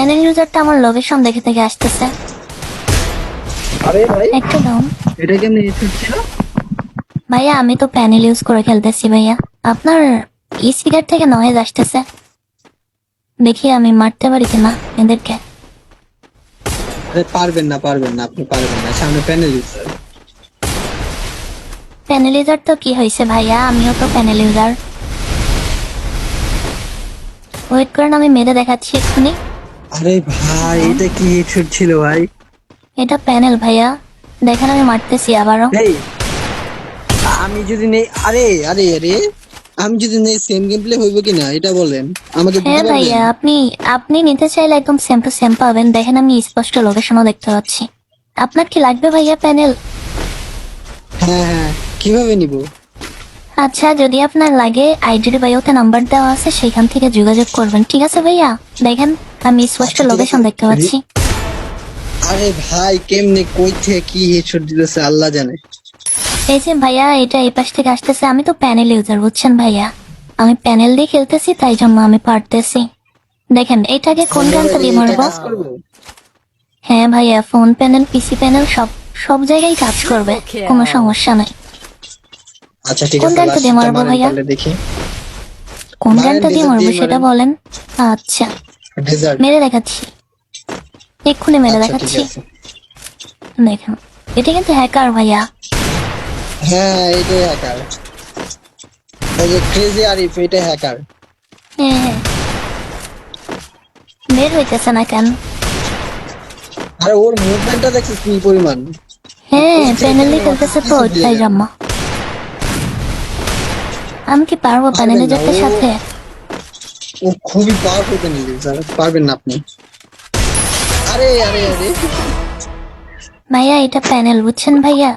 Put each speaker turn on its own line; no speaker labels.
Panel ইউজারটা আমার location দেখে থেকে আসতেছে।
আরে ভাই
একটু ডাউন।
এটা কেমনে হেডশট ছিল?
ভাইয়া আমি তো প্যানেল ইউজ করে খেলতেছি ভাইয়া, আপনার স্পিকার থেকে নয়েজ আসতেছে। দেখি আমি মারতে পারি কিনা এদেরকে।
আরে পারবেন না আপনি পারবেন না, সামনে প্যানেল ইউজার।
প্যানেল ইউজার তো কি হয়েছে ভাইয়া, আমিও তো প্যানেল ইউজার। ওয়েট করেন, আমি মেরে দেখাচ্ছি এক্ষুনি।
আরে ভাই এটা কি হেডশট ছিল ভাই?
এটা প্যানেল ভাইয়া, দেখেন আমি মারতেছি আবারও।
এই আমি যদি নেই, আরে আরে আরে আমি যদি নেই সেম গেম প্লে হইব কিনা এটা বলেন আমাকে দিতে
হ্যাঁ
পারবেন?
ভাইয়া, আপনি আপনি নিতে চাইলে একদম সেম টু সেম পাবেন। দেখেন আমি স্পষ্ট লোকেশনও দেখতে পাচ্ছি। আপনার কি লাগবে ভাইয়া প্যানেল?
হ্যাঁ হ্যাঁ, কিভাবে নিব?
আচ্ছা, যদি আপনার লাগে আইডির বায়োতে নাম্বার দেওয়া আছে, সেখান থেকে যোগাযোগ করবেন। ঠিক আছে ভাইয়া, দেখেন আমি স্পষ্ট
আচ্ছা, ঠিক
লোকেশন
আছে।
দেখতে পাচ্ছি।
আরে ভাই কেমনে কই থেকে কি হেডশট দিতেছে আল্লাহ জানে।
এই যে ভাইয়া, এটা এই পাশ থেকে আসতেছে। আমি তো প্যানেল ইউজার বুঝছেন ভাইয়া, আমি প্যানেল দিয়ে খেলতেছি, তাই জন্য আমি পারতেছি। দেখেন এটাকে কোন গানটা দিয়ে
এটা
মারবো।
কাজ করবে?
হ্যাঁ ভাইয়া, ফোন প্যানেল, পিসি প্যানেল সব সব জায়গায় কাজ করবে, কোনো সমস্যা নাই।
আচ্ছা ঠিক
কোন
আছে,
গানটা দিয়ে
লাস্টটা
মারবো
মারেন
ভাইয়া?
তাহলে দেখি।
কোন
মারেন,
গানটা দিয়ে
ডেজার্ট
মারবো
দিয়ে
সেটা
মারেন।
বলেন। আচ্ছা,
ডেজার্ট।
মেরে দেখাচ্ছি, এক্ষুনি মেরে
আচ্ছা ঠিক
দেখাচ্ছি।
আছে।
দেখেন এটা কিন্তু হ্যাকার ভাইয়া।
হ্যাঁ এটাই হ্যাকার, এই যে ক্রেজি আরিফ এটা হ্যাকার।
হ্যাঁ হ্যাঁ, বের হইতেছে না কেন?
আরে ওর মুভমেন্টটা দেখছিস কি পরিমাণ?
হ্যাঁ প্যানেল দিয়ে খেলতেছে তো, তাই জন্য। আমি কি পারবো প্যানেল
পারবেন না,
ইউজারটার সাথে?
ও খুবই পাওয়ারফুল প্যানেল ইউজার, পারবেন না আপনি। আরে আরে আরে
ভাইয়া এটা প্যানেল বুঝছেন ভাইয়া,